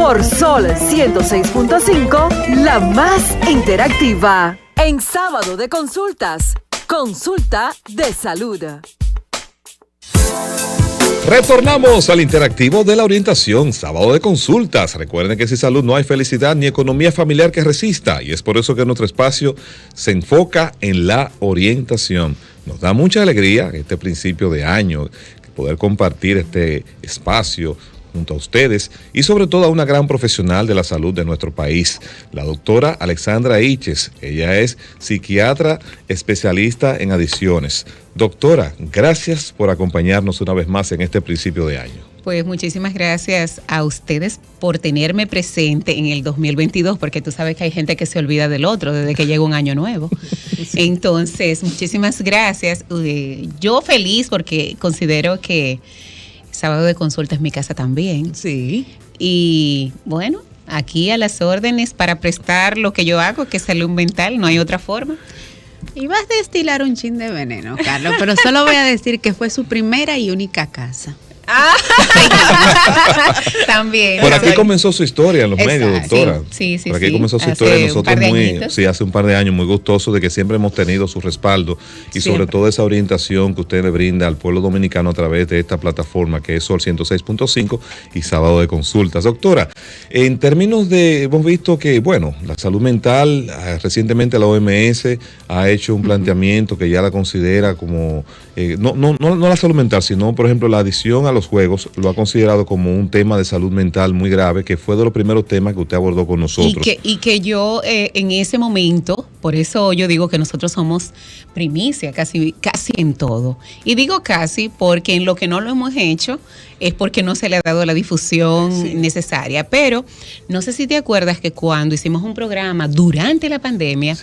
Por Sol 106.5, la más interactiva. En Sábado de Consultas, consulta de salud. Retornamos al interactivo de la orientación, sábado de consultas. Recuerden que sin salud no hay felicidad ni economía familiar que resista, y es por eso que nuestro espacio se enfoca en la orientación. Nos da mucha alegría este principio de año poder compartir este espacio junto a ustedes y sobre todo a una gran profesional de la salud de nuestro país, la doctora Alexandra Iches. Ella es psiquiatra especialista en adicciones. Doctora, gracias por acompañarnos una vez más en este principio de año. Pues muchísimas gracias a ustedes por tenerme presente en el 2022, porque tú sabes que hay gente que se olvida del otro desde que llega un año nuevo. Sí. Entonces, muchísimas gracias. Yo feliz porque considero que Sábado de Consulta es mi casa también. Sí. Y bueno, aquí a las órdenes para prestar lo que yo hago, que es salud mental, no hay otra forma. Y vas a destilar un chin de veneno, Carlos, pero solo voy a decir que fue su primera y única casa. También. Por aquí comenzó su historia en los medios, doctora. Sí. Por aquí comenzó su historia. Nosotros hace un par de años muy gustosos de que siempre hemos tenido su respaldo y sobre todo esa orientación que usted le brinda al pueblo dominicano a través de esta plataforma que es Sol 106.5 y Sábado de Consultas. Doctora, en términos de, hemos visto que, bueno, la salud mental, recientemente la OMS ha hecho un planteamiento que ya la considera como, no la salud mental, sino, por ejemplo, la adicción a los juegos, lo ha considerado como un tema de salud mental muy grave, que fue de los primeros temas que usted abordó con nosotros. Y que yo en ese momento, por eso yo digo que nosotros somos primicia casi en todo. Y digo casi porque en lo que no lo hemos hecho es porque no se le ha dado la difusión necesaria. Pero no sé si te acuerdas que cuando hicimos un programa durante la pandemia,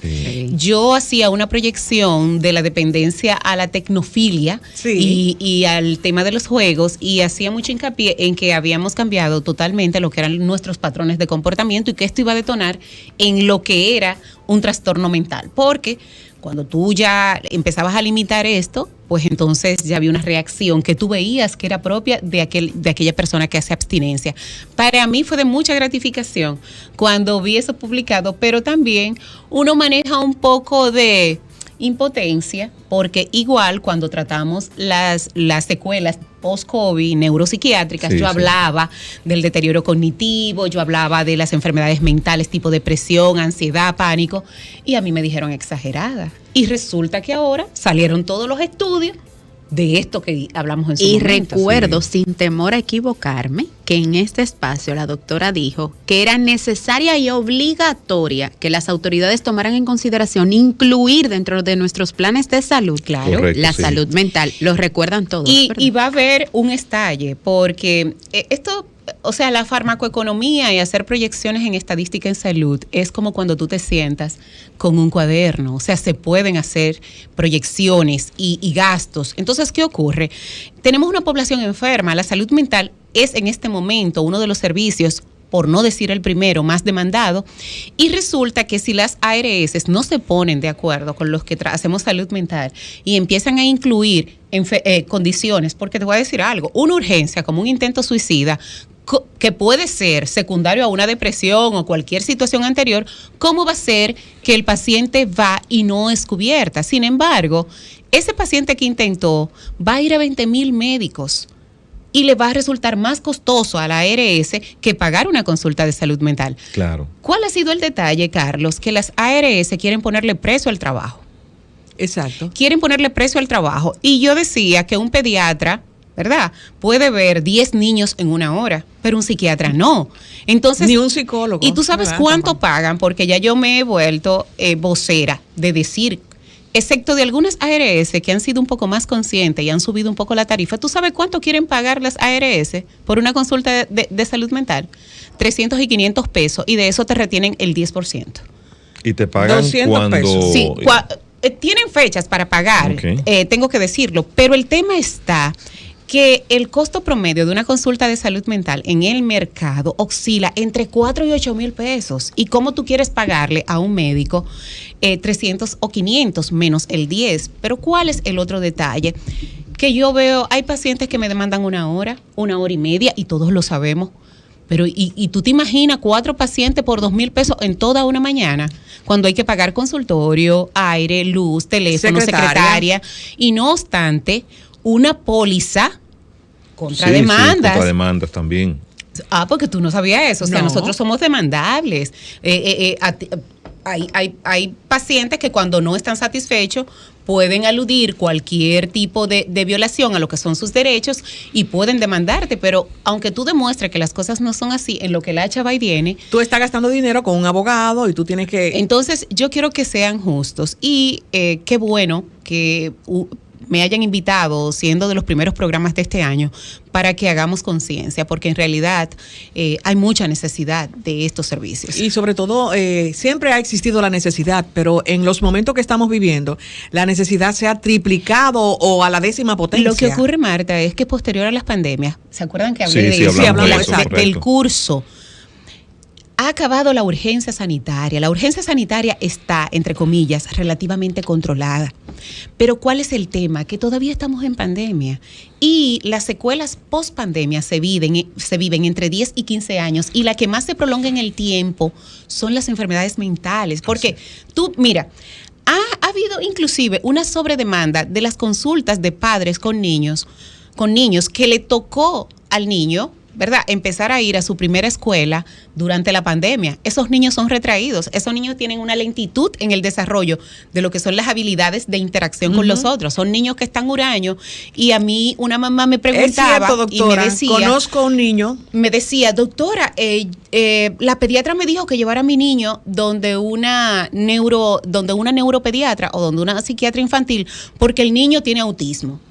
yo hacía una proyección de la dependencia a la tecnofilia y al tema de los juegos, y hacía mucho hincapié en que habíamos cambiado totalmente lo que eran nuestros patrones de comportamiento y que esto iba a detonar en lo que era un trastorno mental. Porque cuando tú ya empezabas a limitar esto, pues entonces ya había una reacción que tú veías que era propia de aquella persona que hace abstinencia. Para mí fue de mucha gratificación cuando vi eso publicado, pero también uno maneja un poco de impotencia, porque igual cuando tratamos las secuelas post-COVID neuropsiquiátricas, yo hablaba del deterioro cognitivo, yo hablaba de las enfermedades mentales tipo depresión, ansiedad, pánico, y a mí me dijeron exagerada. Y resulta que ahora salieron todos los estudios de esto que hablamos en su momento. Y recuerdo, sin temor a equivocarme, que en este espacio la doctora dijo que era necesaria y obligatoria que las autoridades tomaran en consideración incluir dentro de nuestros planes de salud, la salud mental. Lo recuerdan todos. Y va a haber un estalle, porque esto... O sea, la farmacoeconomía y hacer proyecciones en estadística en salud es como cuando tú te sientas con un cuaderno. O sea, se pueden hacer proyecciones y gastos. Entonces, ¿qué ocurre? Tenemos una población enferma. La salud mental es en este momento uno de los servicios, por no decir el primero, más demandado, y resulta que si las ARS no se ponen de acuerdo con los que hacemos salud mental y empiezan a incluir condiciones, porque te voy a decir algo, una urgencia como un intento suicida, que puede ser secundario a una depresión o cualquier situación anterior, ¿cómo va a ser que el paciente va y no es cubierta? Sin embargo, ese paciente que intentó va a ir a 20,000 médicos y le va a resultar más costoso a la ARS que pagar una consulta de salud mental. Claro. ¿Cuál ha sido el detalle, Carlos? Que las ARS quieren ponerle precio al trabajo. Exacto. Quieren ponerle precio al trabajo. Y yo decía que un pediatra, ¿verdad?, puede ver 10 niños en una hora, pero un psiquiatra no. Entonces, ni un psicólogo. ¿Y tú sabes cuánto pagan? Porque ya yo me he vuelto vocera de decir, excepto de algunas ARS que han sido un poco más conscientes y han subido un poco la tarifa. ¿Tú sabes cuánto quieren pagar las ARS por una consulta de salud mental? 300 y 500 pesos, y de eso te retienen el 10%. ¿Y te pagan 200 cuando...? Pesos. Sí, tienen fechas para pagar, tengo que decirlo, pero el tema está que el costo promedio de una consulta de salud mental en el mercado oscila entre 4 y 8 mil pesos. ¿Y cómo tú quieres pagarle a un médico 300 o 500 menos el 10? Pero ¿cuál es el otro detalle? Que yo veo, hay pacientes que me demandan una hora y media, y todos lo sabemos. Pero, y tú te imaginas 4 pacientes por 2,000 pesos en toda una mañana, cuando hay que pagar consultorio, aire, luz, teléfono, secretaria, y no obstante, una póliza contra demandas. Contra demandas también. Porque tú no sabías eso. O sea, No. nosotros somos demandables. Hay pacientes que cuando no están satisfechos pueden aludir cualquier tipo de violación a lo que son sus derechos y pueden demandarte, pero aunque tú demuestres que las cosas no son así, en lo que la hacha va y viene, Tú estás gastando dinero con un abogado y tú tienes que... entonces yo quiero que sean justos y qué bueno que me hayan invitado, siendo de los primeros programas de este año, para que hagamos conciencia, porque en realidad hay mucha necesidad de estos servicios. Y sobre todo, siempre ha existido la necesidad, pero en los momentos que estamos viviendo, la necesidad se ha triplicado o a la 10ª potencia. Lo que ocurre, Marta, es que posterior a las pandemias, ¿se acuerdan que hablé Sí, de eso? hablamos de eso, Del correcto. curso. Ha acabado la urgencia sanitaria. La urgencia sanitaria está, entre comillas, relativamente controlada. Pero ¿cuál es el tema? Que todavía estamos en pandemia y las secuelas post pandemia se viven entre 10 y 15 años, y la que más se prolonga en el tiempo son las enfermedades mentales. Porque tú, mira, ha habido inclusive una sobredemanda de las consultas de padres con niños que le tocó al niño, ¿verdad?, empezar a ir a su primera escuela durante la pandemia. Esos niños son retraídos, esos niños tienen una lentitud en el desarrollo de lo que son las habilidades de interacción con los otros. Son niños que están huraños, y a mí una mamá me preguntaba, es cierto, doctora, y me decía, conozco a un niño. me decía, doctora, la pediatra me dijo que llevara a mi niño donde una neuropediatra o donde una psiquiatra infantil, porque el niño tiene autismo.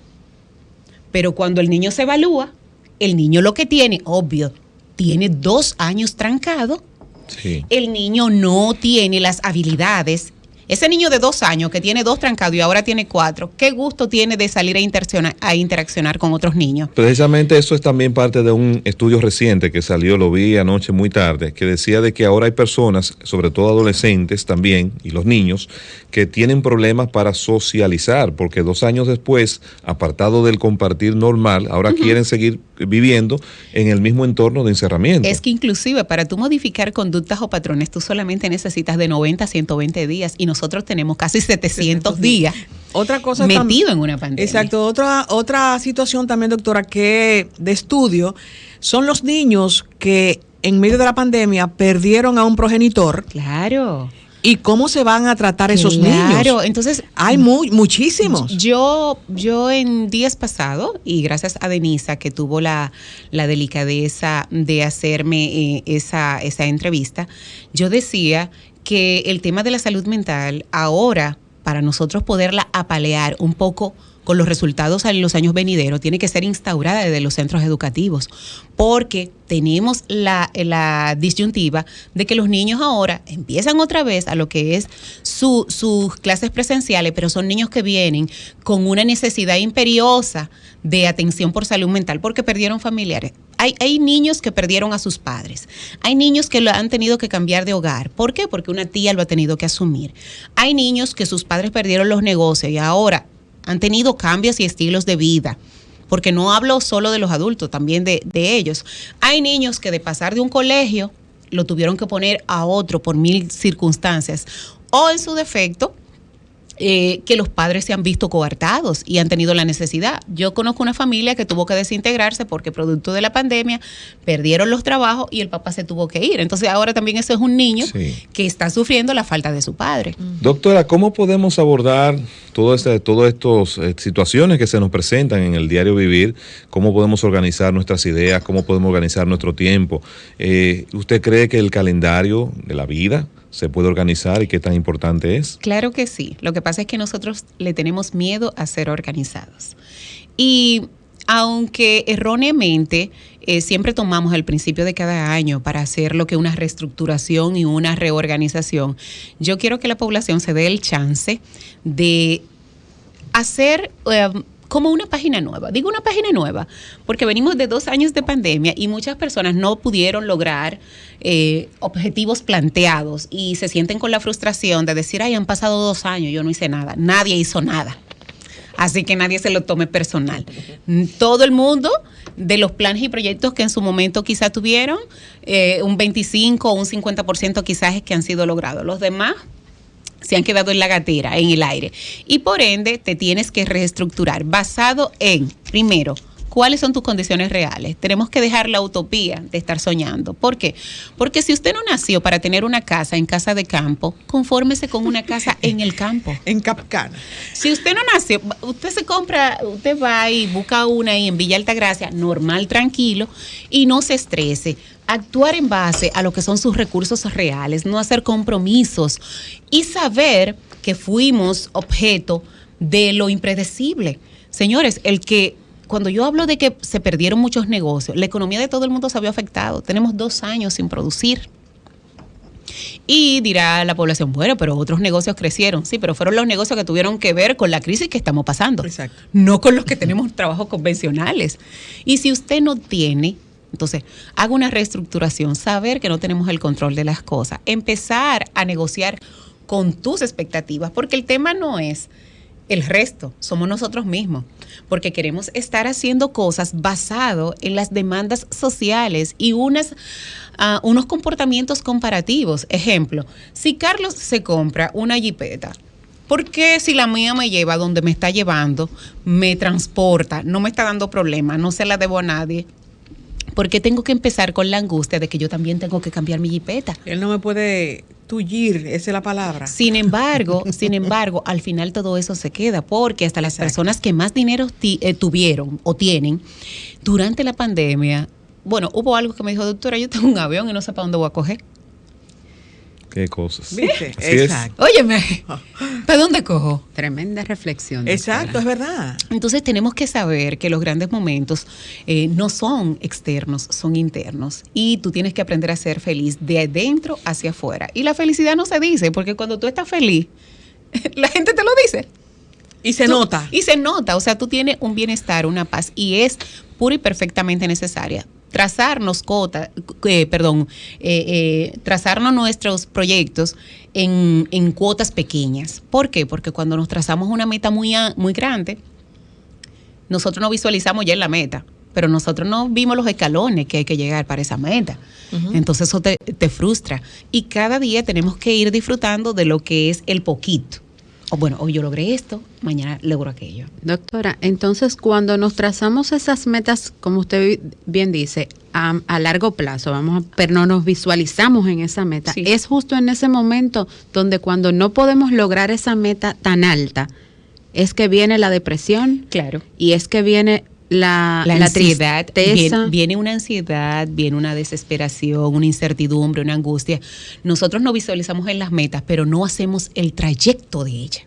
Pero cuando el niño se evalúa, el niño lo que tiene, obvio, tiene 2 años trancado. Sí. El niño no tiene las habilidades. Ese niño de 2 años que tiene 2 trancados y ahora tiene 4, ¿qué gusto tiene de salir a interaccionar con otros niños? Precisamente eso es también parte de un estudio reciente que salió, lo vi anoche muy tarde, que decía de que ahora hay personas, sobre todo adolescentes también, y los niños, que tienen problemas para socializar, porque 2 años después, apartado del compartir normal, ahora quieren seguir viviendo en el mismo entorno de encerramiento. Es que inclusive para tú modificar conductas o patrones, tú solamente necesitas de 90 a 120 días, y nosotros tenemos casi 700 días Otra cosa metido en una pandemia. Exacto. Otra situación también, doctora, que de estudio son los niños que en medio de la pandemia perdieron a un progenitor. Claro. ¿Y cómo se van a tratar esos niños? Claro, entonces Hay muchísimos. yo en días pasados, y gracias a Denisa que tuvo la delicadeza de hacerme esa entrevista, yo decía que el tema de la salud mental ahora, para nosotros poderla apalear un poco con los resultados en los años venideros, tiene que ser instaurada desde los centros educativos, porque tenemos la disyuntiva de que los niños ahora empiezan otra vez a lo que es sus clases presenciales, pero son niños que vienen con una necesidad imperiosa de atención por salud mental porque perdieron familiares. Hay niños que perdieron a sus padres. Hay niños que lo han tenido que cambiar de hogar. ¿Por qué? Porque una tía lo ha tenido que asumir. Hay niños que sus padres perdieron los negocios y ahora han tenido cambios y estilos de vida. Porque no hablo solo de los adultos, también de ellos. Hay niños que de pasar de un colegio lo tuvieron que poner a otro por 1000 circunstancias. O en su defecto, que los padres se han visto coartados y han tenido la necesidad. Yo conozco una familia que tuvo que desintegrarse porque producto de la pandemia perdieron los trabajos y el papá se tuvo que ir. Entonces ahora también ese es un niño que está sufriendo la falta de su padre. Doctora, ¿cómo podemos abordar todas estas situaciones que se nos presentan en el diario vivir? ¿Cómo podemos organizar nuestras ideas? ¿Cómo podemos organizar nuestro tiempo? ¿Usted cree que el calendario de la vida se puede organizar y qué tan importante es? Claro que sí. Lo que pasa es que nosotros le tenemos miedo a ser organizados. Y aunque erróneamente siempre tomamos el principio de cada año para hacer lo que una reestructuración y una reorganización, yo quiero que la población se dé el chance de hacer como una página nueva. Digo una página nueva porque venimos de 2 años de pandemia y muchas personas no pudieron lograr objetivos planteados y se sienten con la frustración de decir, ay, han pasado 2 años, yo no hice nada. Nadie hizo nada. Así que nadie se lo tome personal. Todo el mundo de los planes y proyectos que en su momento quizás tuvieron, un 25 o un 50% quizás es que han sido logrados. Los demás se han quedado en la gatera, en el aire. Y por ende, te tienes que reestructurar basado en, primero, ¿cuáles son tus condiciones reales? Tenemos que dejar la utopía de estar soñando. ¿Por qué? Porque si usted no nació para tener una casa en casa de campo, confórmese con una casa en el campo. En Capcana. Si usted no nació, usted se compra, usted va y busca una ahí en Villa Altagracia, normal, tranquilo, y no se estrese. Actuar en base a lo que son sus recursos reales, no hacer compromisos y saber que fuimos objeto de lo impredecible. Señores, cuando yo hablo de que se perdieron muchos negocios, la economía de todo el mundo se había afectado. Tenemos 2 años sin producir. Y dirá la población, bueno, pero otros negocios crecieron. Sí, pero fueron los negocios que tuvieron que ver con la crisis que estamos pasando. Exacto. No con los que tenemos trabajos convencionales. Y si usted no tiene, entonces, haga una reestructuración, saber que no tenemos el control de las cosas, empezar a negociar con tus expectativas, porque el tema no es el resto, somos nosotros mismos, porque queremos estar haciendo cosas basado en las demandas sociales y unos comportamientos comparativos. Ejemplo, si Carlos se compra una jipeta, ¿por qué si la mía me lleva donde me está llevando, me transporta, no me está dando problemas, no se la debo a nadie? ¿Por qué tengo que empezar con la angustia de que yo también tengo que cambiar mi jipeta? Él no me puede tullir, esa es la palabra. Sin embargo, al final todo eso se queda, porque hasta las personas que más dinero tuvieron o tienen durante la pandemia, bueno, hubo algo que me dijo, doctora, yo tengo un avión y no sé para dónde voy a coger. Qué cosas. ¿Viste? Así Exacto. Óyeme, ¿para dónde cojo? Tremenda reflexión. Exacto, doctora. es verdad. Entonces tenemos que saber que los grandes momentos no son externos, son internos. Y tú tienes que aprender a ser feliz de adentro hacia afuera. Y la felicidad no se dice, porque cuando tú estás feliz, la gente te lo dice. Y se nota. Y se nota, o sea, tú tienes un bienestar, una paz, y es pura y perfectamente necesaria. Trazarnos trazarnos nuestros proyectos en cuotas pequeñas. ¿Por qué? Porque cuando nos trazamos una meta muy grande, nosotros no visualizamos ya en la meta, pero nosotros no vimos los escalones que hay que llegar para esa meta. Uh-huh. Entonces eso te frustra. Y cada día tenemos que ir disfrutando de lo que es el poquito. Hoy yo logré esto, mañana logro aquello. Doctora, entonces cuando nos trazamos esas metas, como usted bien dice, a largo plazo, pero no nos visualizamos en esa meta, sí. Es justo en ese momento donde cuando no podemos lograr esa meta tan alta, es que viene la depresión. Claro. Y es que viene la ansiedad, viene una ansiedad, viene una desesperación, una incertidumbre, una angustia. Nosotros no visualizamos en las metas, pero no hacemos el trayecto de ella.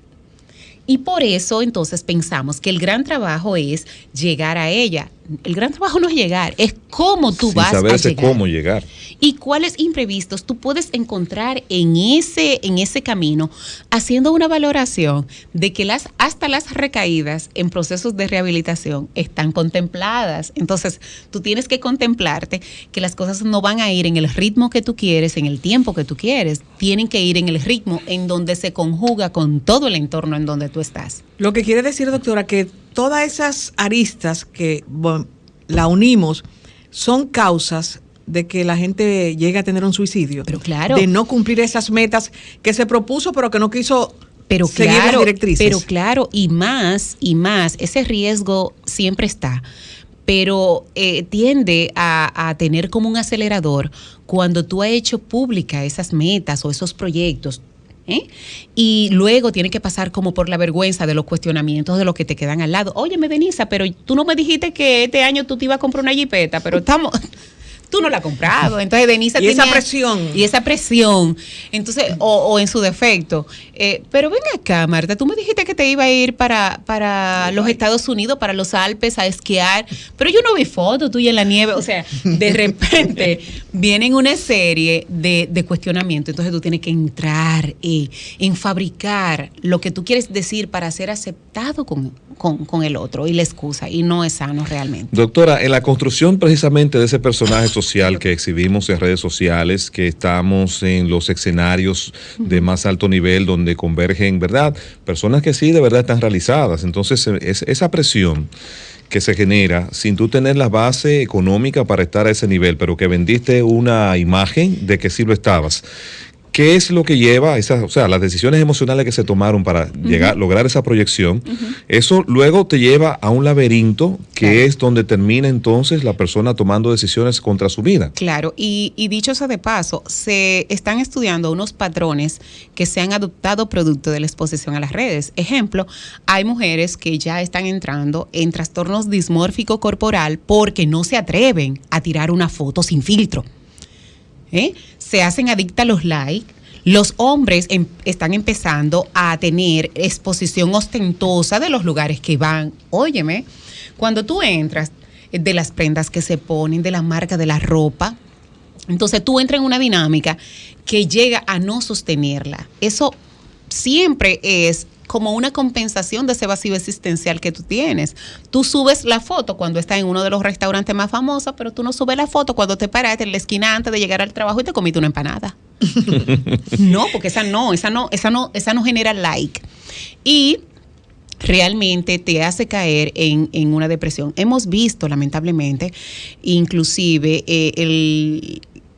Y por eso entonces pensamos que el gran trabajo es llegar a ella. El gran trabajo no es llegar, es cómo tú vas a llegar. Saberse cómo llegar. Y cuáles imprevistos tú puedes encontrar en ese camino, haciendo una valoración de que hasta las recaídas en procesos de rehabilitación están contempladas. Entonces, tú tienes que contemplarte que las cosas no van a ir en el ritmo que tú quieres, en el tiempo que tú quieres. Tienen que ir en el ritmo en donde se conjuga con todo el entorno en donde tú estás. Lo que quiere decir, doctora, que todas esas aristas que la unimos son causas de que la gente llegue a tener un suicidio. Pero claro. De no cumplir esas metas que se propuso, pero que no quiso seguir las directrices. Pero claro, y más, ese riesgo siempre está. Pero tiende a tener como un acelerador cuando tú has hecho pública esas metas o esos proyectos. Y luego tiene que pasar como por la vergüenza de los cuestionamientos de los que te quedan al lado. Óyeme, Denisa, pero tú no me dijiste que este año tú te ibas a comprar una jipeta, pero tú no la has comprado. Entonces Denisa y esa presión. Entonces, o en su defecto. Pero ven acá, Marta, tú me dijiste que te iba a ir para los Estados Unidos, para los Alpes a esquiar, pero yo no vi fotos tuya en la nieve. O sea, de repente vienen una serie de cuestionamientos. Entonces tú tienes que entrar en fabricar lo que tú quieres decir para ser aceptado con el otro y la excusa. Y no es sano realmente. Doctora, en la construcción precisamente de ese personaje social que exhibimos en redes sociales, que estamos en los escenarios de más alto nivel donde convergen, ¿verdad? Personas que sí de verdad están realizadas. Entonces, esa presión que se genera sin tú tener la base económica para estar a ese nivel, pero que vendiste una imagen de que sí lo estabas. ¿Qué es lo que lleva las decisiones emocionales que se tomaron para lograr esa proyección? Eso luego te lleva a un laberinto que es donde termina entonces la persona tomando decisiones contra su vida. Claro, y dicho sea de paso, se están estudiando unos patrones que se han adoptado producto de la exposición a las redes. Ejemplo, hay mujeres que ya están entrando en trastornos dismórfico corporal porque no se atreven a tirar una foto sin filtro. Se hacen adictas a los likes. Los hombres están empezando a tener exposición ostentosa de los lugares que van. Óyeme, cuando tú entras, de las prendas que se ponen, de la marca de la ropa, entonces tú entras en una dinámica que llega a no sostenerla. Eso siempre es como una compensación de ese vacío existencial que tú tienes. Tú subes la foto cuando estás en uno de los restaurantes más famosos, pero tú no subes la foto cuando te paraste en la esquina antes de llegar al trabajo y te comiste una empanada. No, porque esa no genera like. Y realmente te hace caer en una depresión. Hemos visto, lamentablemente, inclusive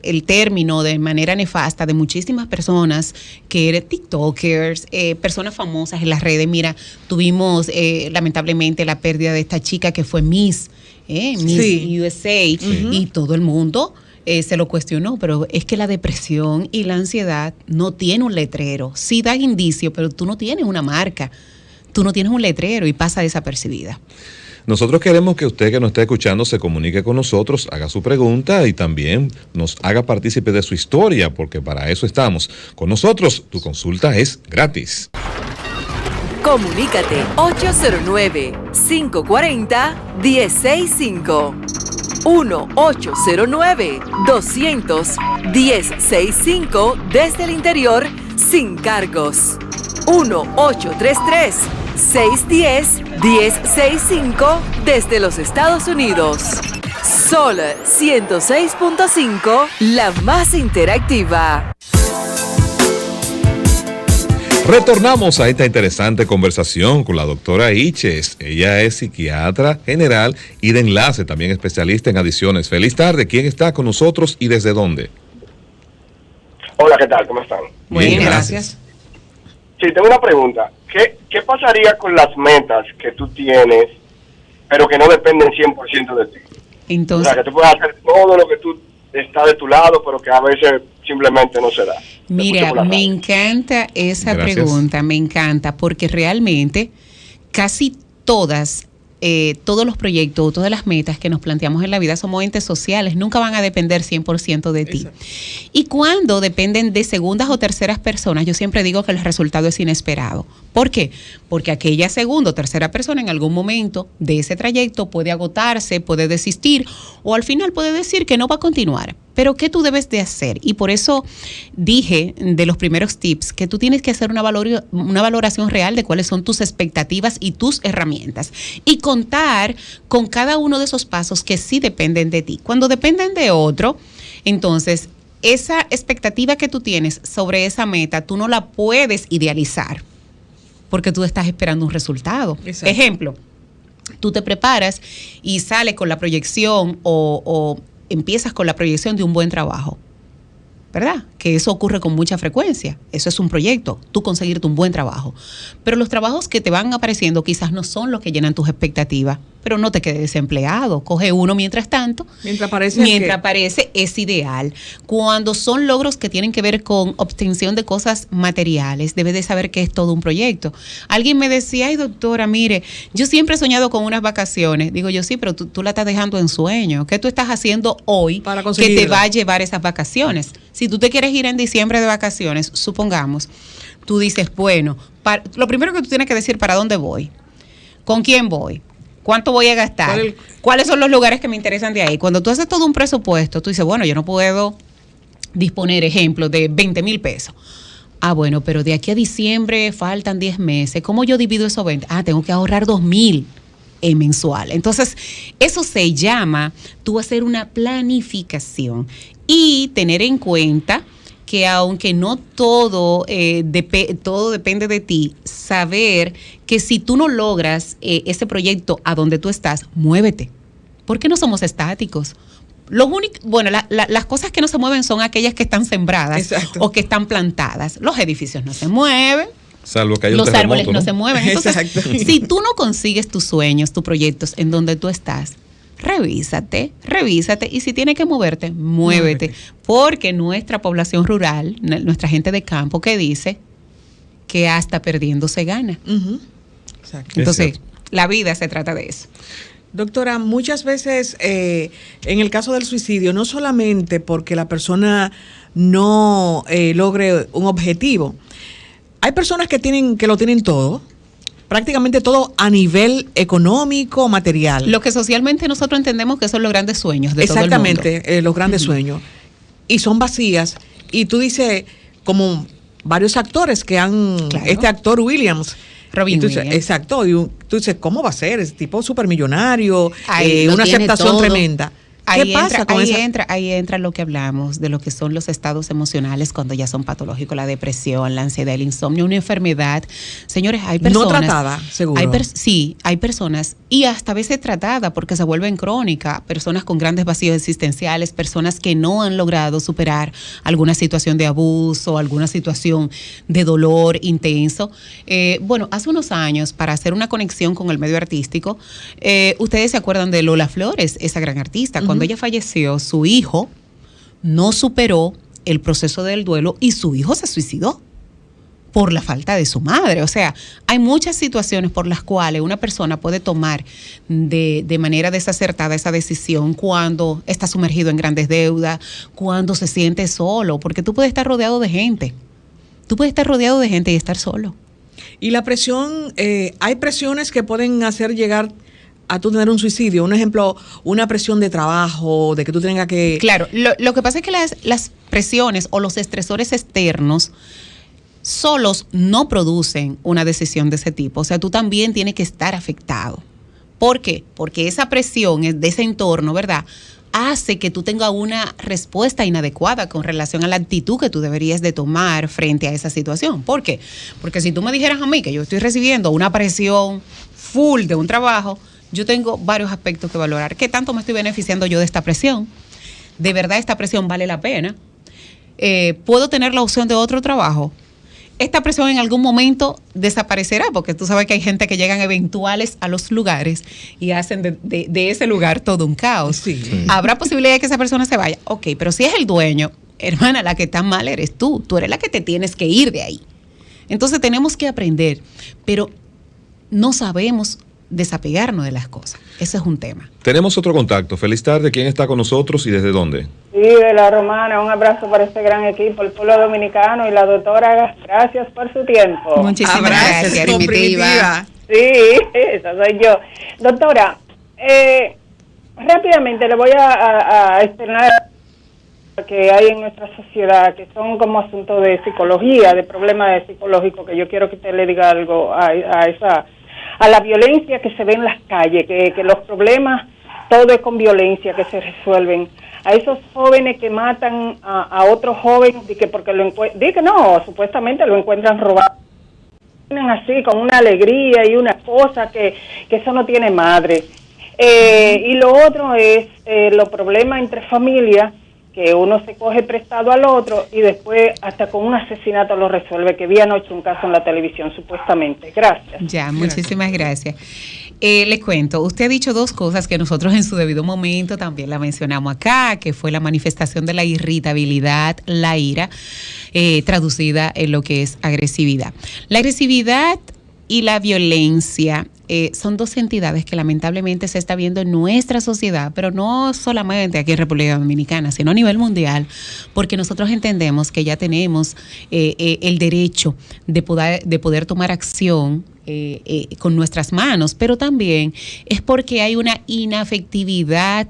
el término de manera nefasta de muchísimas personas que eran TikTokers, personas famosas en las redes. Mira, tuvimos lamentablemente la pérdida de esta chica que fue Miss USA, y todo el mundo se lo cuestionó, pero es que la depresión y la ansiedad no tienen un letrero. Sí dan indicio, pero tú no tienes una marca, tú no tienes un letrero y pasa desapercibida. Nosotros queremos que usted que nos esté escuchando se comunique con nosotros, haga su pregunta y también nos haga partícipe de su historia, porque para eso estamos. Con nosotros, tu consulta es gratis. Comunícate 809-540-1065. 1-809-200-1065 desde el interior sin cargos. 1-833-610-1065 desde los Estados Unidos. Sol 106.5, la más interactiva. Retornamos a esta interesante conversación con la doctora Iches. Ella es psiquiatra general y de enlace, también especialista en adicciones. Feliz tarde. ¿Quién está con nosotros y desde dónde? Hola, ¿qué tal? ¿Cómo están? Bien, gracias. Sí, tengo una pregunta. ¿Qué pasaría con las metas que tú tienes, pero que no dependen 100% de ti? Entonces, O sea, que tú puedes hacer todo lo que tú está de tu lado, pero que a veces simplemente no se da. Mira, me encanta esa pregunta, me encanta, porque realmente casi todos los proyectos, todas las metas que nos planteamos en la vida somos entes sociales, nunca van a depender 100% de ti. Exacto. Y cuando dependen de segundas o terceras personas, yo siempre digo que el resultado es inesperado. ¿Por qué? Porque aquella segunda o tercera persona en algún momento de ese trayecto puede agotarse, puede desistir o al final puede decir que no va a continuar. Pero ¿qué tú debes de hacer? Y por eso dije de los primeros tips que tú tienes que hacer una valoración real de cuáles son tus expectativas y tus herramientas y contar con cada uno de esos pasos que sí dependen de ti. Cuando dependen de otro, entonces esa expectativa que tú tienes sobre esa meta, tú no la puedes idealizar porque tú estás esperando un resultado. Exacto. Ejemplo, tú te preparas y sales con la proyección o empiezas con la proyección de un buen trabajo, ¿verdad? Que eso ocurre con mucha frecuencia. Eso es un proyecto, tú conseguirte un buen trabajo. Pero los trabajos que te van apareciendo quizás no son los que llenan tus expectativas, pero no te quedes desempleado. Coge uno mientras tanto. Mientras aparece es ideal. Cuando son logros que tienen que ver con obtención de cosas materiales, debes de saber que es todo un proyecto. Alguien me decía, ay doctora, mire, yo siempre he soñado con unas vacaciones. Digo yo, sí, pero tú la estás dejando en sueño. ¿Qué tú estás haciendo hoy para que te va a llevar esas vacaciones? Si tú te quieres ir en diciembre de vacaciones, supongamos, tú dices, bueno, lo primero que tú tienes que decir, ¿para dónde voy? ¿Con quién voy? ¿Cuánto voy a gastar? ¿Cuáles son los lugares que me interesan de ahí? Cuando tú haces todo un presupuesto, tú dices, bueno, yo no puedo disponer, ejemplo, de 20,000 pesos. Ah, bueno, pero de aquí a diciembre faltan 10 meses. ¿Cómo yo divido esos 20? Ah, tengo que ahorrar 2,000 mensual. Entonces, eso se llama tú hacer una planificación y tener en cuenta que aunque no todo, todo depende de ti, saber que si tú no logras ese proyecto a donde tú estás, muévete. Porque no somos estáticos. Las cosas que no se mueven son aquellas que están sembradas. Exacto. O que están plantadas. Los edificios no se mueven. Salvo que haya los un terremoto, árboles no se mueven. Entonces, si tú no consigues tus sueños, tus proyectos en donde tú estás, revísate y si tienes que moverte, muévete. Porque nuestra población rural, nuestra gente de campo que dice que hasta perdiendo se gana. Uh-huh. Exacto. Entonces, la vida se trata de eso. Doctora, muchas veces en el caso del suicidio, no solamente porque la persona no logre un objetivo, hay personas que lo tienen todo, prácticamente todo a nivel económico, material. Lo que socialmente nosotros entendemos que son los grandes sueños de todo el mundo. Exactamente, los grandes sueños. Y son vacías. Y tú dices, como varios actores que han, este actor Williams, Robin Williams. Exacto, y tú dices, ¿cómo va a ser? Es tipo supermillonario, una aceptación todo. Tremenda. Ahí entra lo que hablamos de lo que son los estados emocionales cuando ya son patológicos, la depresión, la ansiedad, el insomnio, una enfermedad. Señores, hay personas... No tratada, seguro. Sí, hay personas, y hasta a veces tratada porque se vuelven crónicas, personas con grandes vacíos existenciales, personas que no han logrado superar alguna situación de abuso, alguna situación de dolor intenso. Hace unos años, para hacer una conexión con el medio artístico, ustedes se acuerdan de Lola Flores, esa gran artista. Cuando ella falleció, su hijo no superó el proceso del duelo y su hijo se suicidó por la falta de su madre. O sea, hay muchas situaciones por las cuales una persona puede tomar de manera desacertada esa decisión cuando está sumergido en grandes deudas, cuando se siente solo, porque tú puedes estar rodeado de gente. Tú puedes estar rodeado de gente y estar solo. Y la presión, hay presiones que pueden hacer llegar a tú tener un suicidio. Un ejemplo, una presión de trabajo, de que tú tengas que... Claro, lo que pasa es que las presiones o los estresores externos solos no producen una decisión de ese tipo. O sea, tú también tienes que estar afectado. ¿Por qué? Porque esa presión de ese entorno, ¿verdad?, hace que tú tengas una respuesta inadecuada con relación a la actitud que tú deberías de tomar frente a esa situación. ¿Por qué? Porque si tú me dijeras a mí que yo estoy recibiendo una presión full de un trabajo, yo tengo varios aspectos que valorar. ¿Qué tanto me estoy beneficiando yo de esta presión? ¿De verdad esta presión vale la pena? ¿Puedo tener la opción de otro trabajo? Esta presión en algún momento desaparecerá, porque tú sabes que hay gente que llegan eventuales a los lugares y hacen de ese lugar todo un caos. Sí. ¿Habrá posibilidad de que esa persona se vaya? Ok, pero si es el dueño, hermana, la que está mal eres tú. Tú eres la que te tienes que ir de ahí. Entonces tenemos que aprender, pero no sabemos desapegarnos de las cosas. Ese es un tema. Tenemos otro contacto. Feliz tarde. ¿Quién está con nosotros y desde dónde? Sí, de La Romana. Un abrazo para este gran equipo, el pueblo dominicano y la doctora. Gracias por su tiempo. Muchísimas gracias, Primitiva. Sí, esa soy yo. Doctora, rápidamente le voy a externar que hay en nuestra sociedad, que son como asuntos de psicología, de problemas psicológicos, que yo quiero que usted le diga algo a la violencia que se ve en las calles, que los problemas, todo es con violencia que se resuelven. A esos jóvenes que matan a otros jóvenes, supuestamente lo encuentran robado. Vienen así, con una alegría y una cosa que eso no tiene madre. Y lo otro es los problemas entre familias, que uno se coge prestado al otro y después hasta con un asesinato lo resuelve, que vi anoche un caso en la televisión, supuestamente. Gracias. Ya, muchísimas gracias. Les cuento, usted ha dicho dos cosas que nosotros en su debido momento también la mencionamos acá, que fue la manifestación de la irritabilidad, la ira, traducida en lo que es agresividad. La agresividad y la violencia son dos entidades que lamentablemente se está viendo en nuestra sociedad, pero no solamente aquí en República Dominicana, sino a nivel mundial, porque nosotros entendemos que ya tenemos el derecho de poder tomar acción con nuestras manos, pero también es porque hay una inafectividad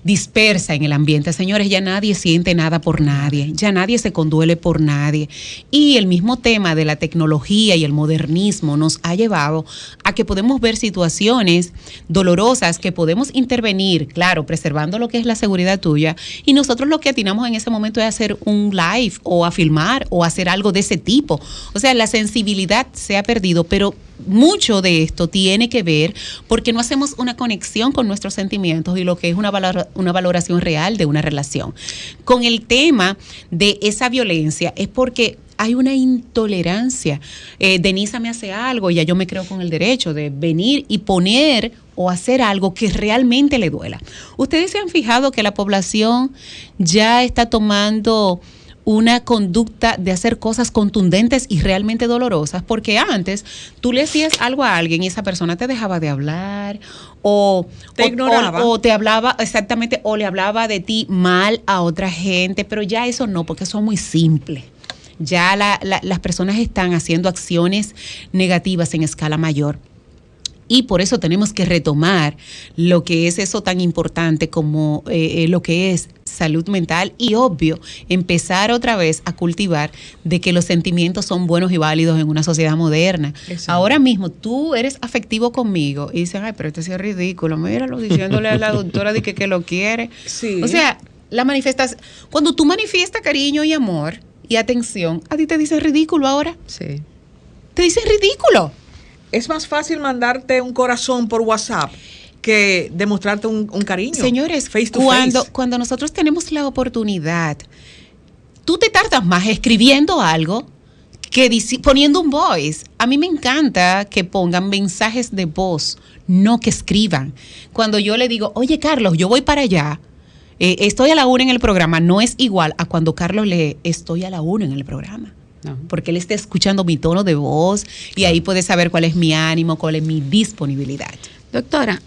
dispersa en el ambiente. Señores, ya nadie siente nada por nadie, ya nadie se conduele por nadie. Y el mismo tema de la tecnología y el modernismo nos ha llevado a que podemos ver situaciones dolorosas que podemos intervenir, claro, preservando lo que es la seguridad tuya, y nosotros lo que atinamos en ese momento es hacer un live o a filmar o hacer algo de ese tipo. O sea, la sensibilidad se ha perdido, pero mucho de esto tiene que ver porque no hacemos una conexión con nuestros sentimientos y lo que es una valoración real de una relación. Con el tema de esa violencia es porque hay una intolerancia. Denisa me hace algo y ya yo me creo con el derecho de venir y poner o hacer algo que realmente le duela. Ustedes se han fijado que la población ya está tomando una conducta de hacer cosas contundentes y realmente dolorosas, porque antes tú le decías algo a alguien y esa persona te dejaba de hablar o te ignoraba o te hablaba exactamente o le hablaba de ti mal a otra gente, pero ya eso no, porque eso es muy simple. Ya las personas están haciendo acciones negativas en escala mayor. Y por eso tenemos que retomar lo que es eso tan importante como lo que es salud mental y, obvio, empezar otra vez a cultivar de que los sentimientos son buenos y válidos en una sociedad moderna. Exacto. Ahora mismo tú eres afectivo conmigo y dicen, ay, pero este sí es ridículo, míralo diciéndole a la doctora de que lo quiere. Sí. O sea, la manifestación, cuando tú manifiestas cariño y amor y atención, a ti te dicen ridículo ahora. Sí. Te dicen ridículo. Es más fácil mandarte un corazón por WhatsApp que demostrarte un cariño. Señores, face to cuando nosotros tenemos la oportunidad, tú te tardas más escribiendo algo que poniendo un voice. A mí me encanta que pongan mensajes de voz, no que escriban. Cuando yo le digo, oye, Carlos, yo voy para allá, estoy a la 1 en el programa, no es igual a cuando Carlos lee, estoy a la 1 en el programa. No. Porque él está escuchando mi tono de voz y ahí puede saber cuál es mi ánimo, cuál es mi disponibilidad. Doctora,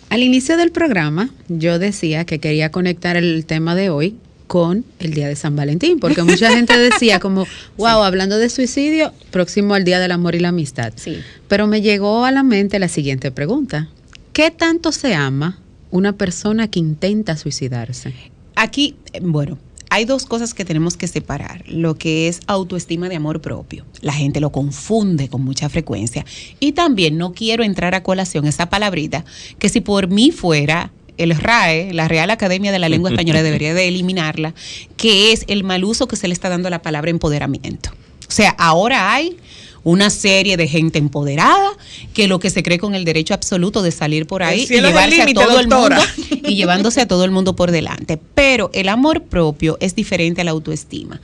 al inicio del programa yo decía que quería conectar el tema de hoy con el Día de San Valentín, porque mucha gente decía como, wow, sí, hablando de suicidio, próximo al Día del Amor y la Amistad. Sí. Pero me llegó a la mente la siguiente pregunta. ¿Qué tanto se ama una persona que intenta suicidarse? Aquí, bueno, hay dos cosas que tenemos que separar, lo que es autoestima de amor propio. La gente lo confunde con mucha frecuencia. Y también no quiero entrar a colación esa palabrita, que si por mí fuera el RAE, la Real Academia de la Lengua Española, debería de eliminarla, que es el mal uso que se le está dando a la palabra empoderamiento. O sea, ahora hay una serie de gente empoderada que lo que se cree con el derecho absoluto de salir por ahí y llevarse a todo el mundo y llevándose a todo el mundo por delante. Pero el amor propio es diferente a la autoestima.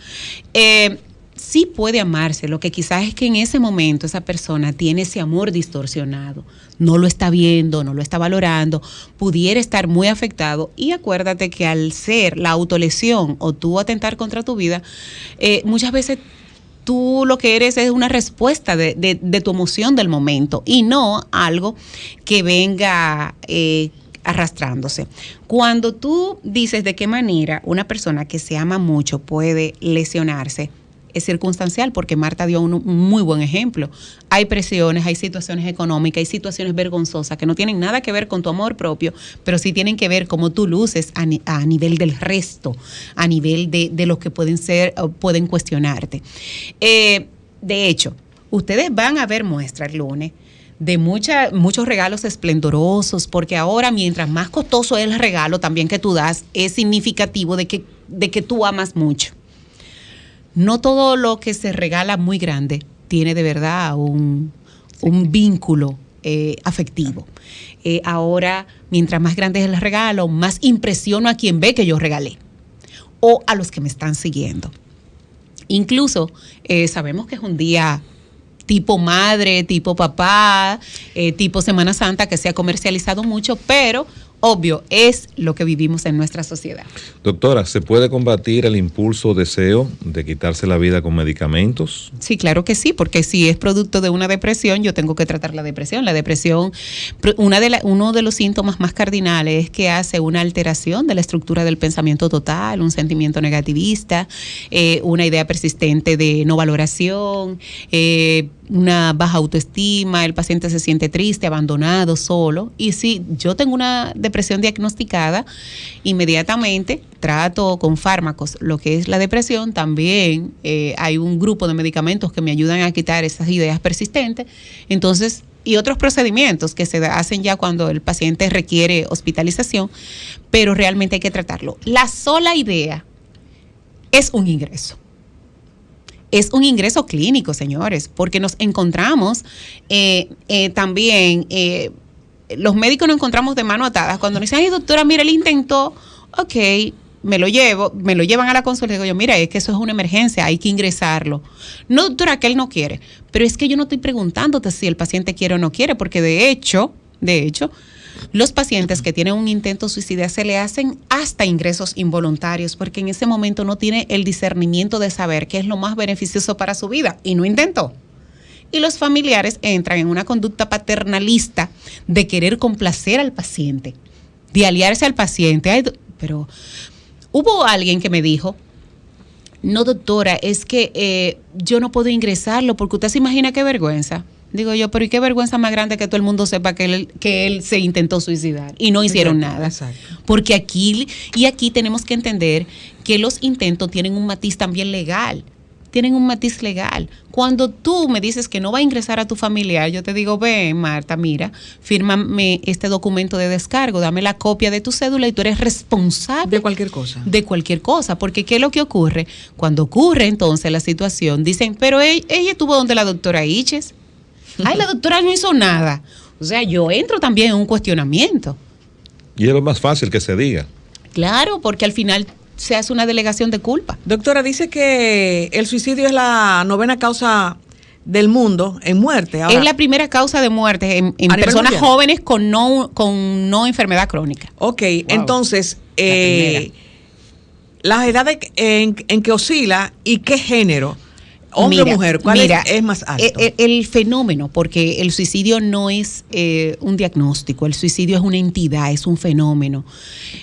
Sí puede amarse, lo que quizás es que en ese momento esa persona tiene ese amor distorsionado, no lo está viendo, no lo está valorando, pudiera estar muy afectado. Y acuérdate que al ser la autolesión o tú atentar contra tu vida, muchas veces tú lo que eres es una respuesta de tu emoción del momento y no algo que venga arrastrándose. Cuando tú dices de qué manera una persona que se ama mucho puede lesionarse, es circunstancial, porque Marta dio un muy buen ejemplo. Hay presiones, hay situaciones económicas, hay situaciones vergonzosas que no tienen nada que ver con tu amor propio, pero sí tienen que ver cómo tú luces a nivel del resto, a nivel de los que pueden cuestionarte. De hecho, ustedes van a ver muestra el lunes de muchos regalos esplendorosos, porque ahora mientras más costoso es el regalo también que tú das, es significativo de que tú amas mucho. No todo lo que se regala muy grande tiene de verdad un vínculo afectivo. Ahora, mientras más grande es el regalo, más impresiono a quien ve que yo regalé o a los que me están siguiendo. Incluso sabemos que es un día tipo madre, tipo papá, tipo Semana Santa, que se ha comercializado mucho, pero obvio, es lo que vivimos en nuestra sociedad. Doctora, ¿se puede combatir el impulso o deseo de quitarse la vida con medicamentos? Sí, claro que sí, porque si es producto de una depresión, yo tengo que tratar la depresión. La depresión, uno de los síntomas más cardinales es que hace una alteración de la estructura del pensamiento total, un sentimiento negativista, una idea persistente de no valoración, una baja autoestima, el paciente se siente triste, abandonado, solo. Y si yo tengo una depresión depresión diagnosticada, inmediatamente trato con fármacos lo que es la depresión. También hay un grupo de medicamentos que me ayudan a quitar esas ideas persistentes. Entonces, y otros procedimientos que se hacen ya cuando el paciente requiere hospitalización, pero realmente hay que tratarlo. La sola idea es un ingreso. Es un ingreso clínico, señores, porque nos encontramos también, los médicos nos encontramos de mano atadas cuando nos dicen, ay, doctora, mira, él intentó, ok, me lo llevan a la consulta y digo yo, mira, es que eso es una emergencia, hay que ingresarlo. No, doctora, que él no quiere, pero es que yo no estoy preguntándote si el paciente quiere o no quiere, porque de hecho, los pacientes que tienen un intento suicida se le hacen hasta ingresos involuntarios porque en ese momento no tiene el discernimiento de saber qué es lo más beneficioso para su vida y no intentó. Y los familiares entran en una conducta paternalista de querer complacer al paciente, de aliarse al paciente. Ay, pero hubo alguien que me dijo, no, doctora, es que yo no puedo ingresarlo porque usted se imagina qué vergüenza. Digo yo, pero ¿y qué vergüenza más grande que todo el mundo sepa que él se intentó suicidar y no hicieron nada? Exacto. Porque aquí tenemos que entender que los intentos tienen un matiz también legal. Tienen un matiz legal. Cuando tú me dices que no va a ingresar a tu familiar, yo te digo, ven, Marta, mira, fírmame este documento de descargo, dame la copia de tu cédula y tú eres responsable. De cualquier cosa. De cualquier cosa, porque ¿qué es lo que ocurre? Cuando ocurre entonces la situación, dicen, pero ella estuvo donde la doctora Iches. Ay, la doctora no hizo nada. O sea, yo entro también en un cuestionamiento. Y es lo más fácil que se diga. Claro, porque al final se hace una delegación de culpa. Doctora, dice que el suicidio es la 9ª causa del mundo en muerte. Ahora, es la primera causa de muerte en personas jóvenes con no enfermedad crónica. Ok, wow. Entonces, las edades en que oscila y qué género. Hombre o mujer, ¿cuál es más alto? El fenómeno, porque el suicidio no es un diagnóstico, el suicidio es una entidad, es un fenómeno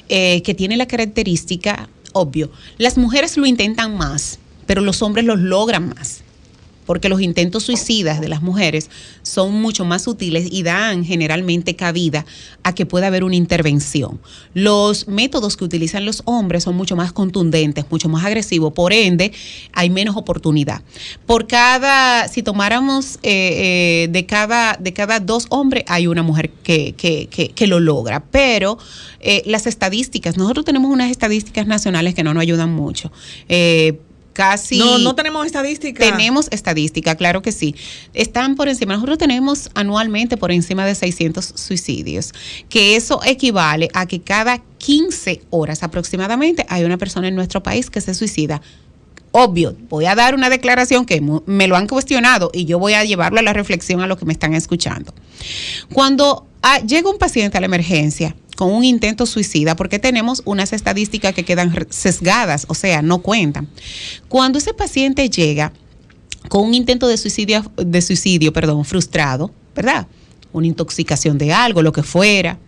que tiene la característica, obvio, las mujeres lo intentan más, pero los hombres los logran más. Porque los intentos suicidas de las mujeres son mucho más sutiles y dan generalmente cabida a que pueda haber una intervención. Los métodos que utilizan los hombres son mucho más contundentes, mucho más agresivos, por ende hay menos oportunidad. Si tomáramos de cada 2 hombres hay una mujer que lo logra, pero las estadísticas, nosotros tenemos unas estadísticas nacionales que no nos ayudan mucho. No tenemos estadística. Tenemos estadística, claro que sí. Están por encima. Nosotros tenemos anualmente por encima de 600 suicidios, que eso equivale a que cada 15 horas aproximadamente hay una persona en nuestro país que se suicida. Obvio, voy a dar una declaración que me lo han cuestionado y yo voy a llevarlo a la reflexión a los que me están escuchando. Cuando llega un paciente a la emergencia con un intento suicida, porque tenemos unas estadísticas que quedan sesgadas, o sea, no cuentan. Cuando ese paciente llega con un intento de suicidio frustrado, ¿verdad? Una intoxicación de algo, lo que fuera,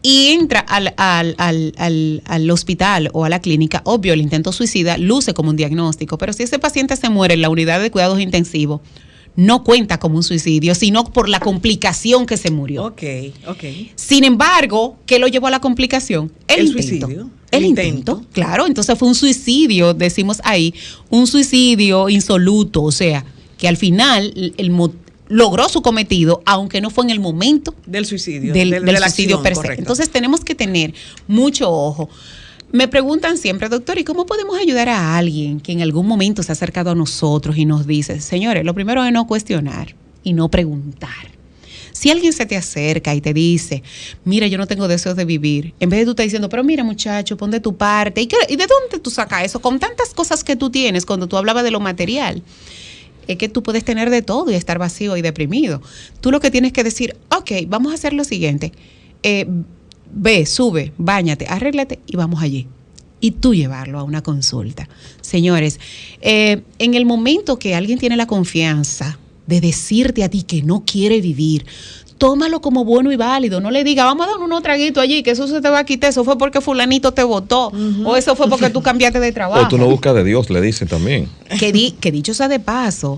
y entra al hospital o a la clínica, obvio, el intento suicida luce como un diagnóstico, pero si ese paciente se muere en la unidad de cuidados intensivos, no cuenta como un suicidio, sino por la complicación que se murió. Ok. Sin embargo, ¿qué lo llevó a la complicación? El intento. Suicidio. El intento, claro. Entonces fue un suicidio, decimos ahí, un suicidio insoluto, o sea, que al final logró su cometido, aunque no fue en el momento del suicidio. Del suicidio per se. Correcto. Entonces tenemos que tener mucho ojo. Me preguntan siempre, doctor, ¿y cómo podemos ayudar a alguien que en algún momento se ha acercado a nosotros y nos dice, señores, lo primero es no cuestionar y no preguntar? Si alguien se te acerca y te dice, mira, yo no tengo deseos de vivir, en vez de tú estar diciendo, pero mira, muchacho, pon de tu parte, ¿y de dónde tú sacas eso? Con tantas cosas que tú tienes, cuando tú hablabas de lo material, es que tú puedes tener de todo y estar vacío y deprimido. Tú lo que tienes que decir, ok, vamos a hacer lo siguiente, ve, sube, báñate, arréglate y vamos allí. Y tú llevarlo a una consulta. Señores, en el momento que alguien tiene la confianza de decirte a ti que no quiere vivir, tómalo como bueno y válido. No le diga, vamos a dar unos traguitos allí, que eso se te va a quitar, eso fue porque fulanito te votó, o eso fue porque tú cambiaste de trabajo. O tú no buscas de Dios, le dicen también. Que dicho sea de paso,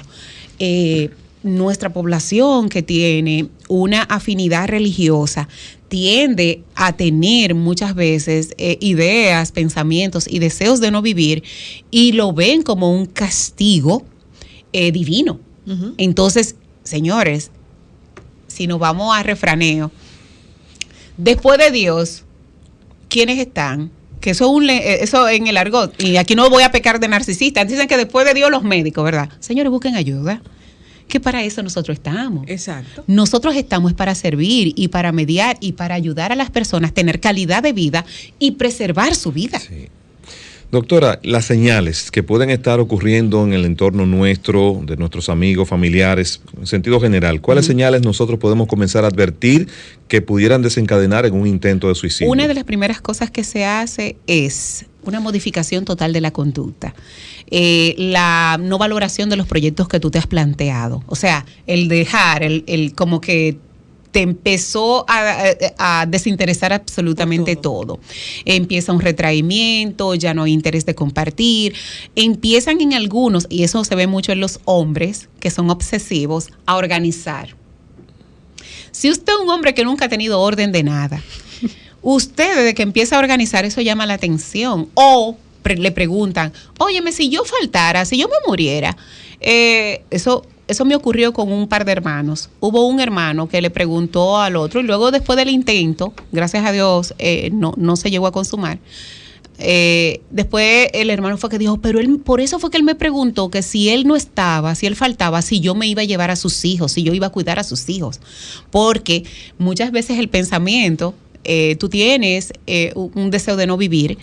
nuestra población que tiene una afinidad religiosa tiende a tener muchas veces ideas, pensamientos y deseos de no vivir y lo ven como un castigo divino. Uh-huh. Entonces, señores, si nos vamos a refraneo, después de Dios, ¿quiénes están? Que eso en el argot, y aquí no voy a pecar de narcisista, dicen que después de Dios los médicos, ¿verdad? Señores, busquen ayuda, que para eso nosotros estamos. Exacto. Nosotros estamos para servir y para mediar y para ayudar a las personas a tener calidad de vida y preservar su vida. Sí. Doctora, las señales que pueden estar ocurriendo en el entorno nuestro, de nuestros amigos, familiares, en sentido general, ¿cuáles señales nosotros podemos comenzar a advertir que pudieran desencadenar en un intento de suicidio? Una de las primeras cosas que se hace es una modificación total de la conducta. La no valoración de los proyectos que tú te has planteado. O sea, el dejar, el como que te empezó a desinteresar absolutamente todo. Empieza un retraimiento, ya no hay interés de compartir. Empiezan en algunos, y eso se ve mucho en los hombres, que son obsesivos, a organizar. Si usted es un hombre que nunca ha tenido orden de nada, usted desde que empieza a organizar, eso llama la atención. O le preguntan, óyeme, si yo faltara, si yo me muriera, eso me ocurrió con un par de hermanos. Hubo un hermano que le preguntó al otro y luego después del intento, gracias a Dios, no se llegó a consumar. Después el hermano fue que dijo, pero él, por eso fue que él me preguntó que si él no estaba, si él faltaba, si yo me iba a llevar a sus hijos, si yo iba a cuidar a sus hijos. Porque muchas veces el pensamiento, tú tienes un deseo de no vivir,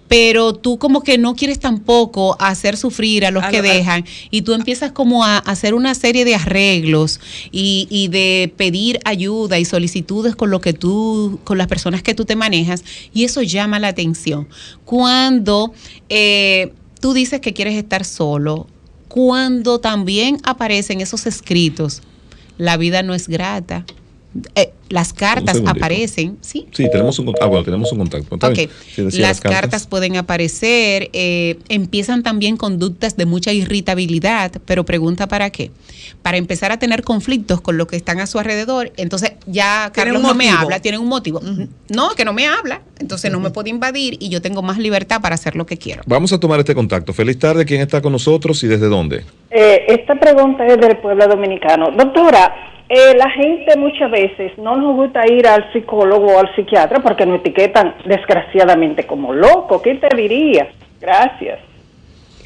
pero tú como que no quieres tampoco hacer sufrir a los que dejan y tú empiezas como a hacer una serie de arreglos y de pedir ayuda y solicitudes con las personas que tú te manejas, y eso llama la atención. Cuando tú dices que quieres estar solo, cuando también aparecen esos escritos, la vida no es grata. Las cartas aparecen, ¿sí? Sí, tenemos un contacto. Okay. Sí, las cartas pueden aparecer, empiezan también conductas de mucha irritabilidad, pero pregunta ¿para qué? Para empezar a tener conflictos con los que están a su alrededor. Entonces ya Carlos no me habla, tiene un motivo. Uh-huh. No, que no me habla, entonces no me puede invadir y yo tengo más libertad para hacer lo que quiero. Vamos a tomar este contacto. Feliz tarde, ¿quién está con nosotros y desde dónde? Esta pregunta es del pueblo dominicano. Doctora, la gente muchas veces no nos gusta ir al psicólogo o al psiquiatra porque nos etiquetan desgraciadamente como loco. ¿Qué te diría? Gracias.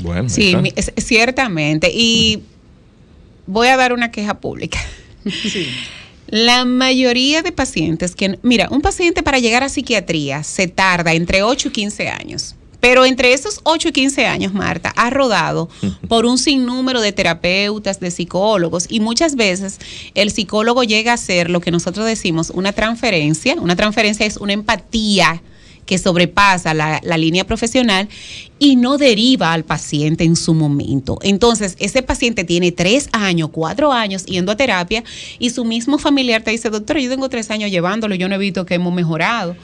Bueno, sí, ciertamente. Y voy a dar una queja pública. Sí. La mayoría de pacientes mira, un paciente para llegar a psiquiatría se tarda entre 8 y 15 años. Pero entre esos 8 y 15 años, Marta, ha rodado por un sinnúmero de terapeutas, de psicólogos, y muchas veces el psicólogo llega a ser lo que nosotros decimos una transferencia. Una transferencia es una empatía que sobrepasa la línea profesional y no deriva al paciente en su momento. Entonces, ese paciente tiene 3 años, 4 años yendo a terapia y su mismo familiar te dice, doctora, yo tengo 3 años llevándolo, yo no he visto que hemos mejorado,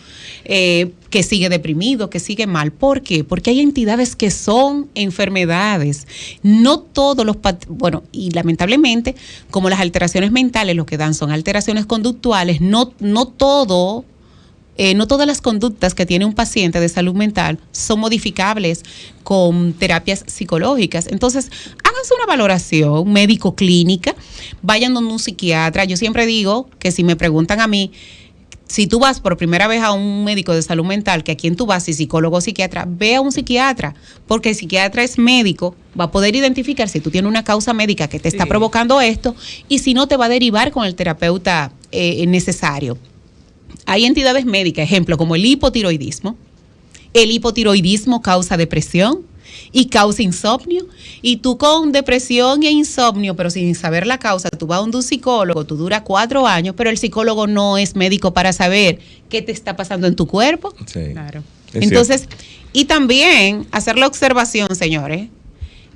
que sigue deprimido, que sigue mal. ¿Por qué? Porque hay entidades que son enfermedades. No todos bueno, y lamentablemente, como las alteraciones mentales lo que dan son alteraciones conductuales, no todas las conductas que tiene un paciente de salud mental son modificables con terapias psicológicas. Entonces, háganse una valoración médico-clínica, vayan donde un psiquiatra. Yo siempre digo que si me preguntan a mí, si tú vas por primera vez a un médico de salud mental, que a quién tú vas, si psicólogo o psiquiatra, ve a un psiquiatra, porque el psiquiatra es médico, va a poder identificar si tú tienes una causa médica que te está provocando esto, y si no, te va a derivar con el terapeuta necesario. Hay entidades médicas, ejemplo, como el hipotiroidismo. El hipotiroidismo causa depresión y causa insomnio. Y tú con depresión e insomnio, pero sin saber la causa, tú vas a un psicólogo, tú duras 4 años, pero el psicólogo no es médico para saber qué te está pasando en tu cuerpo. Sí. Claro. Entonces, y también hacer la observación, señores,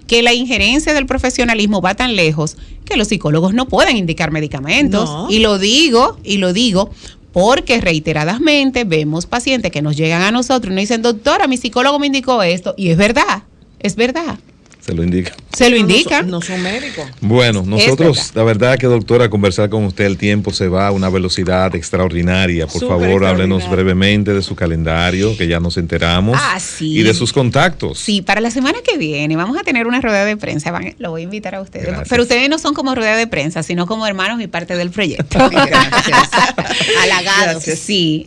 que la injerencia del profesionalismo va tan lejos que los psicólogos no pueden indicar medicamentos. No. Y lo digo porque reiteradamente vemos pacientes que nos llegan a nosotros y nos dicen, doctora, mi psicólogo me indicó esto, y es verdad. Se lo indica. Se lo indica. No son médicos. Bueno, nosotros, verdad. la verdad que doctora, conversar con usted, el tiempo se va a una velocidad extraordinaria. Por Súper favor, háblenos extraordinario. brevemente de su calendario, que ya nos enteramos. Ah, sí. Y de sus contactos. Sí, para la semana que viene vamos a tener una rueda de prensa. Lo voy a invitar a ustedes. Gracias. Pero ustedes no son como rueda de prensa, sino como hermanos y parte del proyecto. Gracias. Halagados. Gracias. Sí,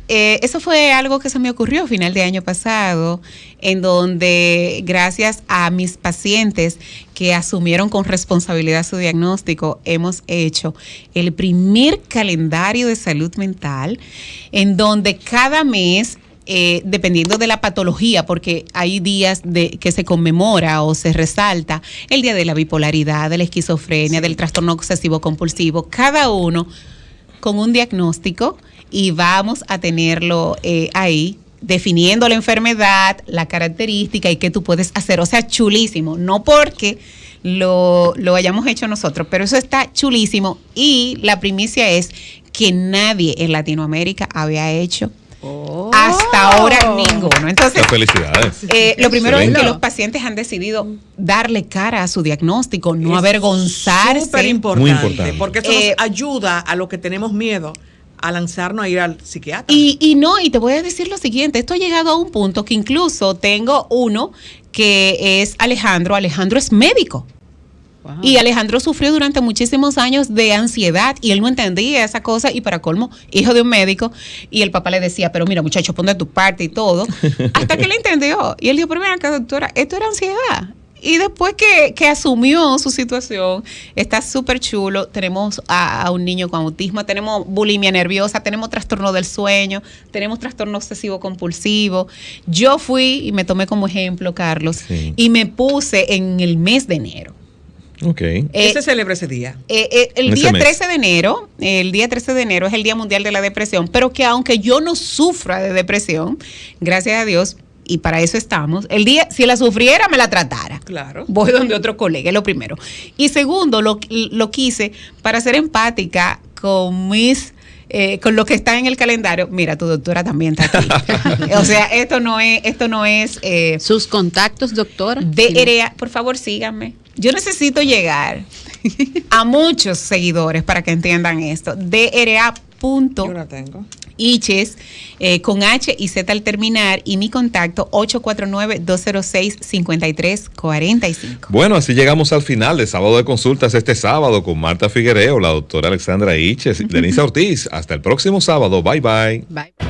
eso fue algo que se me ocurrió a final de año pasado, en donde gracias a mis pacientes que asumieron con responsabilidad su diagnóstico, hemos hecho el primer calendario de salud mental, en donde cada mes, dependiendo de la patología, porque hay días que se conmemora o se resalta el día de la bipolaridad, de la esquizofrenia, del trastorno obsesivo compulsivo, cada uno con un diagnóstico, y vamos a tenerlo ahí, definiendo la enfermedad, la característica y qué tú puedes hacer. O sea, chulísimo, no porque lo hayamos hecho nosotros, pero eso está chulísimo, y la primicia es que nadie en Latinoamérica había hecho hasta ahora ninguno. Entonces, Muchas felicidades. lo primero es Excelente. que los pacientes han decidido darle cara a su diagnóstico, no avergonzarse. Súper importante. Muy importante. Porque eso nos ayuda a los que tenemos miedo a lanzarnos a ir al psiquiatra. Y te voy a decir lo siguiente, esto ha llegado a un punto que incluso tengo uno que es Alejandro. Alejandro es médico. Wow. Y Alejandro sufrió durante muchísimos años de ansiedad y él no entendía esa cosa, y para colmo, hijo de un médico, y el papá le decía, pero mira muchacho, pon de tu parte y todo, hasta que le entendió. Y él dijo, pero ven acá, doctora, esto era ansiedad. Y después que asumió su situación, está súper chulo. Tenemos a un niño con autismo, tenemos bulimia nerviosa, tenemos trastorno del sueño, tenemos trastorno obsesivo compulsivo. Yo fui y me tomé como ejemplo, Carlos, Sí. y me puse en el mes de enero. Ok. ¿Qué se celebra ese día? El Ese día mes. 13 de enero, el día 13 de enero es el Día Mundial de la Depresión, pero que aunque yo no sufra de depresión, gracias a Dios, y para eso estamos, el día, si la sufriera, me la tratara. Claro. Voy donde otro colega, es lo primero. Y segundo, lo quise para ser empática con con lo que está en el calendario. Mira, tu doctora también está aquí. O sea, esto no es Sus contactos, doctora. DRA, por favor, síganme. Yo necesito llegar a muchos seguidores para que entiendan esto. DRA. Yo la tengo. Iches, con H y Z al terminar, y mi contacto 849-206-5345. Bueno, así llegamos al final de Sábado de Consultas este sábado con Marta Figuereo, la doctora Alexandra Iches y Denise Ortiz. Hasta el próximo sábado. Bye, bye. Bye.